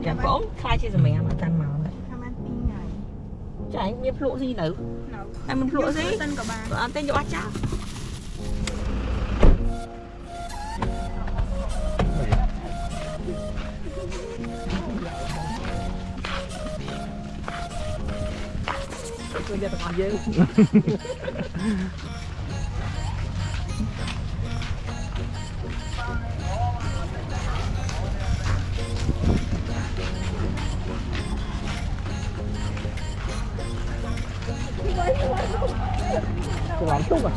chả có khai chia mẹ mà tan màu này chạy miếng lụa gì nữa anh mình lụa gì anh tên cho chắc tôi giờ còn dư làm chút à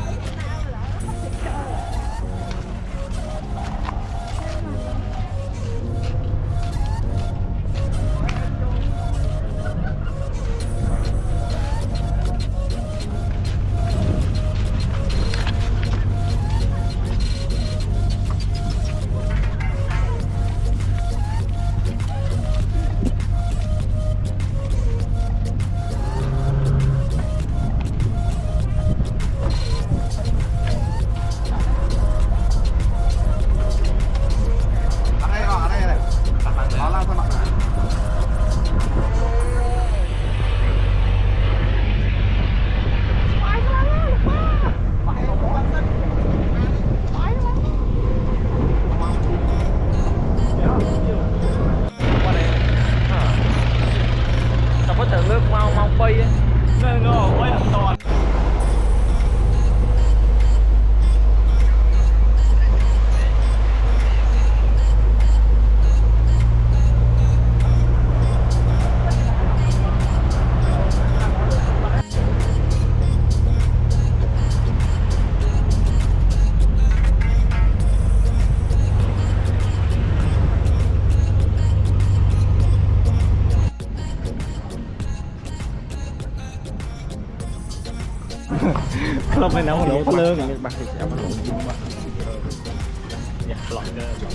không phải nấu lẩu lương này bạc thì sẽ lẩu chín quá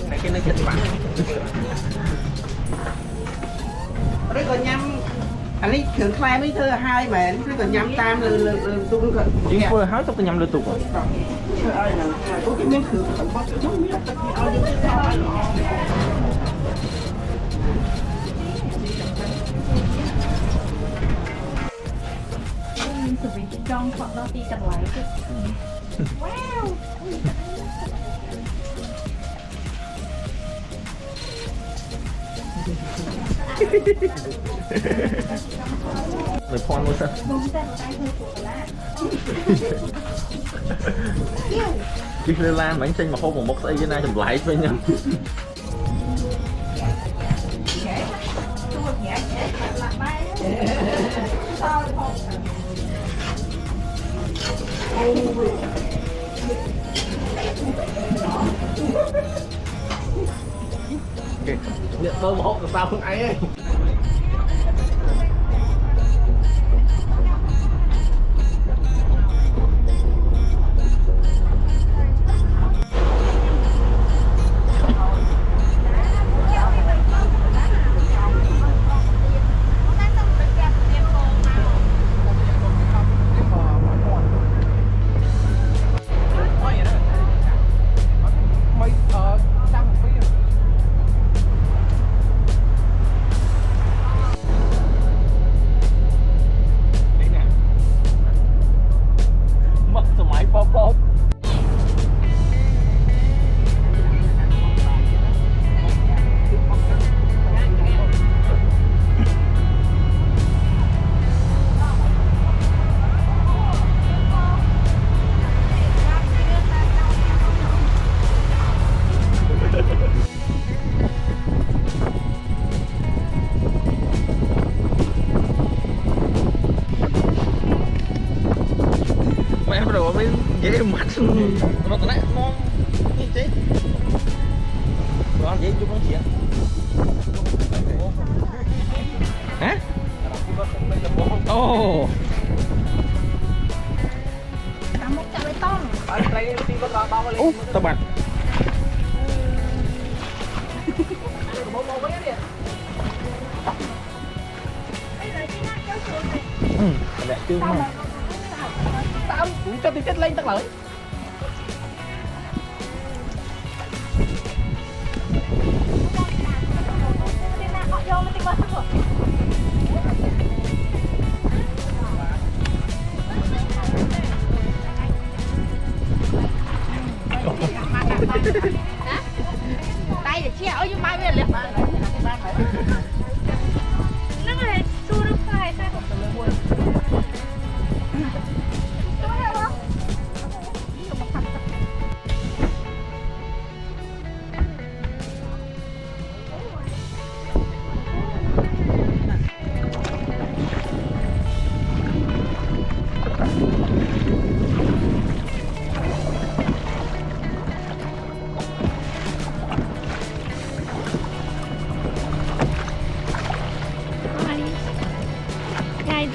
này cái nó chết bạc đấy còn nhâm anh ấy thượng khai mấy thưa hai mà anh còn nhâm tam tung chỉ vừa háo tóc nhâm lên tục rồi có cái miếng thượng trong phận đó đi cầm lại chứ wow người phone luôn sao chứ lên lan bản sinh mà không còn một giây với nay chùm lại với nhau nhận tôi một là sao không ấy dễ mặt nó tận nó như thế nó dễ chụp nó chuyện hả ồ tao bạn đẹp chưa không tao cũng cho tôi chết lên tao lợi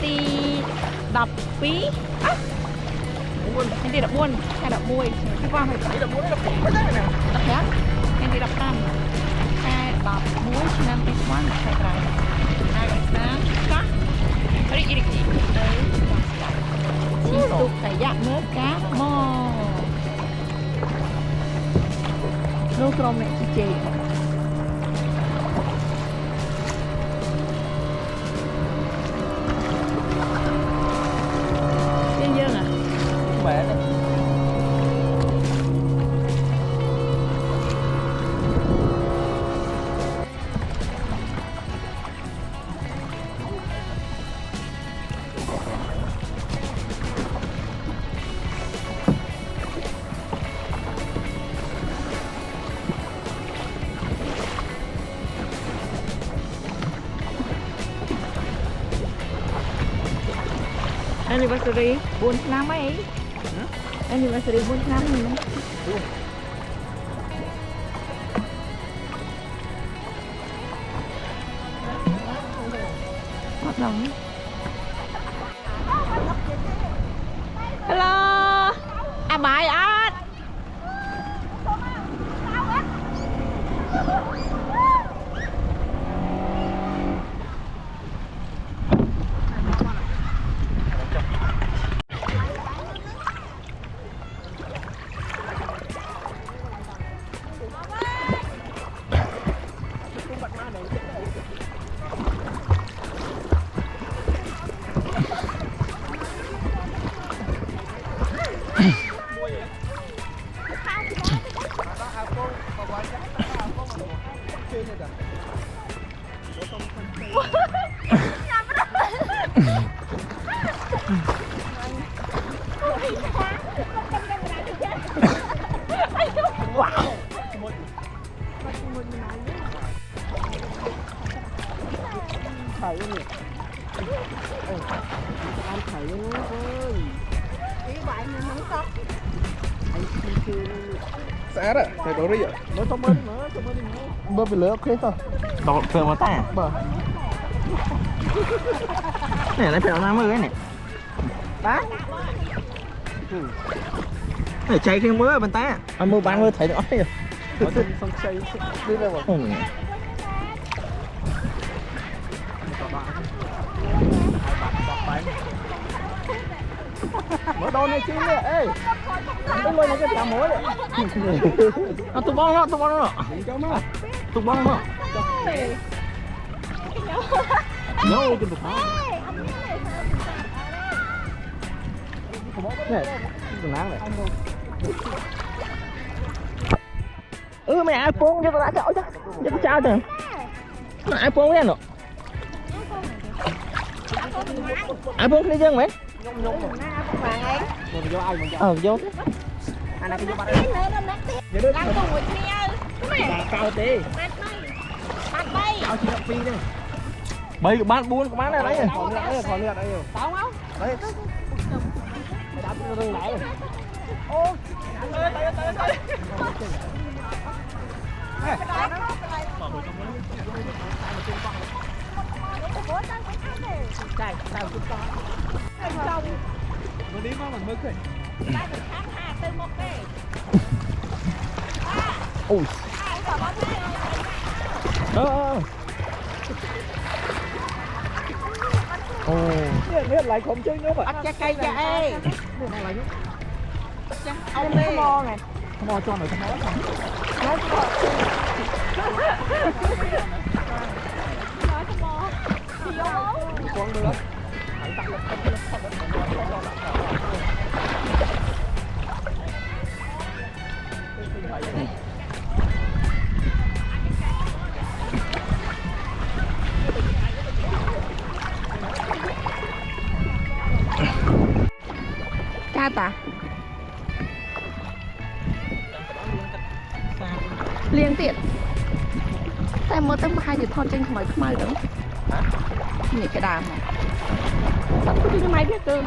ទី12 ថ្ងៃទី14ខែ11គឺបងហើយទី14 15ថ្ងៃទី15ខែ11ឆ្នាំ2025ហើយស្នាការីករាយទៅជីទុកតែយ៉ាក់មើលកាមកនោះក្រុមអ្នកជជែកយើងអាបែរanniversary 4 ឆ្នាំអី anniversary 4 ឆ្នាំហ្នឹងអត់ដឹង Hello អាបាយអត់Xã đó, thầy đổ đi ạ. Mới thông minh nữa, bơ bị lửa khế thôi. Đột phường mà ta Bơ. Này lấy phèo nam mới này. Đó. Này chạy riêng mới bên ta. Anh mua bán mới thấy rõ rồi. Xong xây đi đâu rồi. Mở đôi này chi nè, ê. Tôi lên cái chả muối đấy. Tôi bong nó. Tôi bong nó. No, cái tục đó. Này, cái nắng này. Mày iPhone cho tao đã chọn chứ. Cho tao trao chứ. Nó iPhone cái nào? iPhone đi dân mày. Vô. Anh nào cái vô bắt đi. Đang cùng với nhau. Cao tí. Bắt bay. Cao chỉ phi đi. Bây giờ bán buôn của bán này đấy. Còn lượt đây rồi. Tao không? Đấy. Mày đạp nó rừng lại rồi. Ô. Tới. Chạy, tao cũng có. Nó đi mà mình mới khởi. Ui. Biết lại không chơi nữa mà. Bắt cha cây cha ê. Ông đi. Mò này. Mò cho mày không nói. Nói không mò. Thì vô. Con được. Ca ta liên tiện tại một tấm hai thì thon trên mấy mai đúng nhỉ cái đàm này tao cứ đi máy biết cơ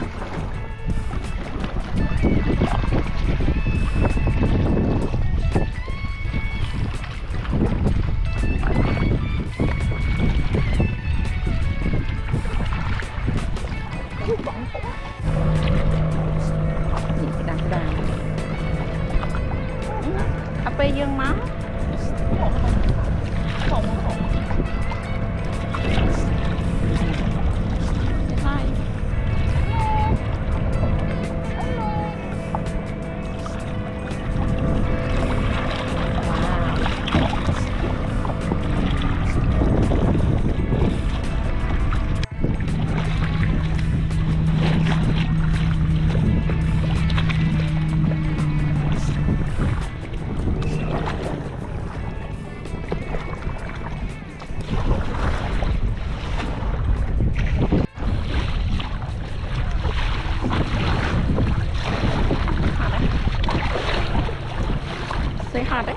thật đấy.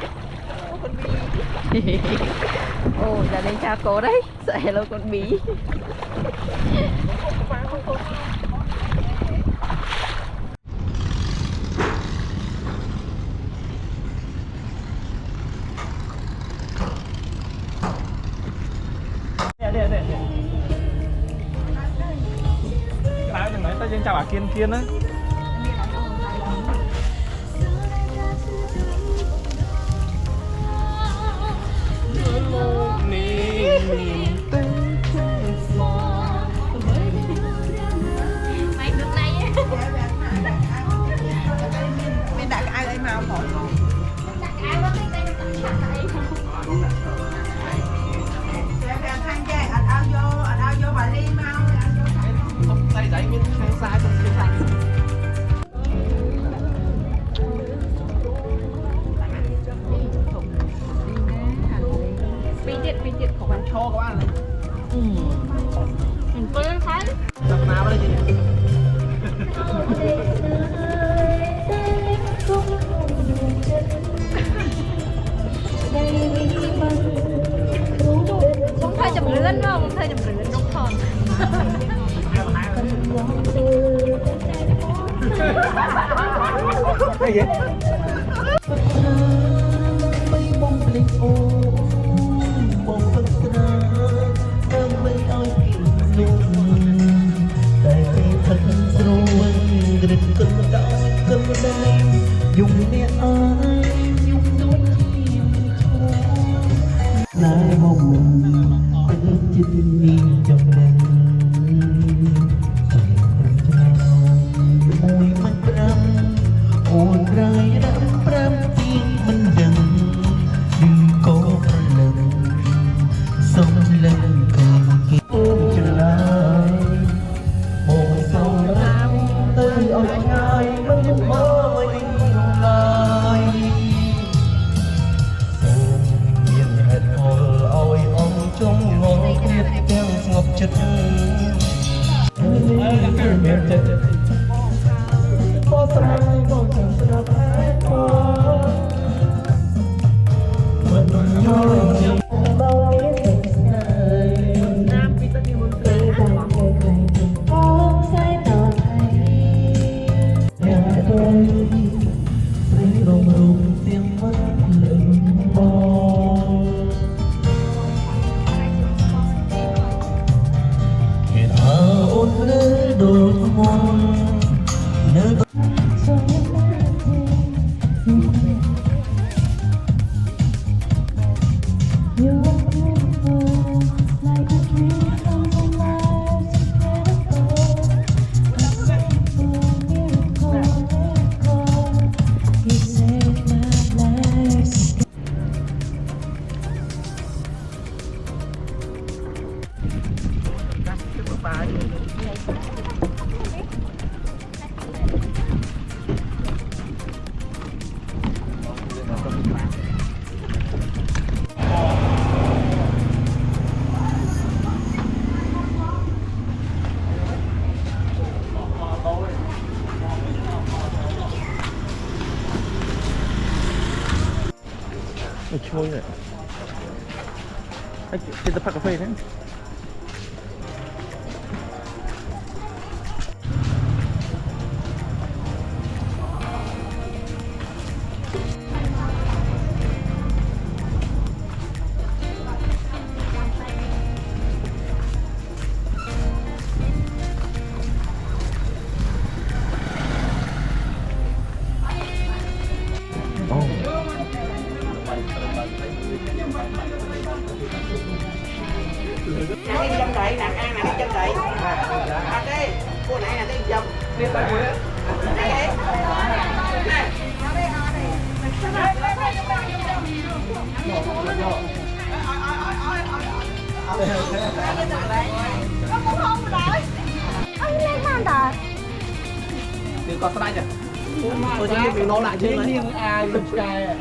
Ồ, giờ đây chào cô đấy. Sợ hello con bí. Lái đừng nói ta dân chào bà Kiên Kiên á. Mày nước này á. Mình đặt ai lấy màu không? Đặt ai đó cái đây đặt ai. Thang dây, anh ao vô bà Ly mau. Không tay giấy miếng khang sai không khang sai. Pijit của bạn. Cho các bạn này. Tôi thấy. Tập nào đây chị? Không thuê chùm lươn đâu, không thuê chùm lươn đúng không? Cái gì? dùng để ai dùng đôi khi lại mong mình ở trên đi trong đêm mùi mắt râm ồn rơi đắm râm tiếng mình dần đừng có lần sống lần cần kia trở lại một câu nói từ ôi ai vẫn mơ mình lại miền hẹn hò ôi ông trong ngõ biết kêu ngọc chất có sai có chẳng sao phải có vẫn nhớ nhung bao biết tình này nam bị tất nhiên muốn cười có sai nào hay nhà tôi thấy rồng rùng tiếng mắt lưng mong hẹn hò ôn lứa đôi môi nơi Chui này. Anh trên tập cà phê đấy. Đi dâm đậy nè, ăn nè, đi dâm đậy. À đi, cô này nè, đi dâm. Đi tay mũi á. Đi con slide kìa. Ôi chứ bị nô lại chứ này. ai được trai à?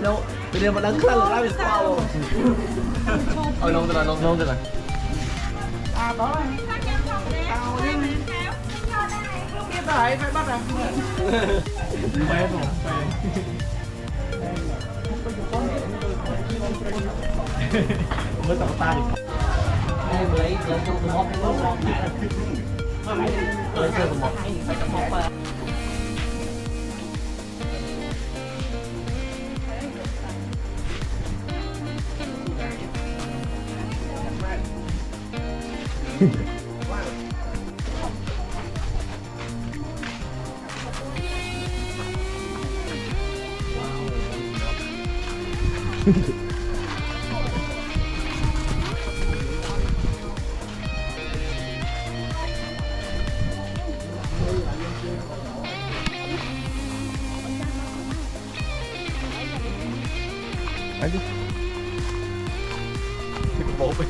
Đâu, bây giờ mà đang khăn là làm sao rồi. Ôi nông thế này. À đó. Đấy, phải bắt à? Phải rồi, phải. Mới tao ta đi. Em lấy cho tôi móc cái móc này. Lấy cho tôi móc. Phải cho móc vào. Aduh. Bau apa?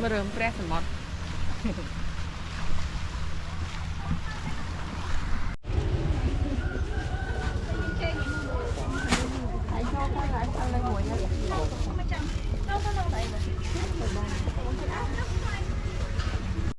Merem pres semot.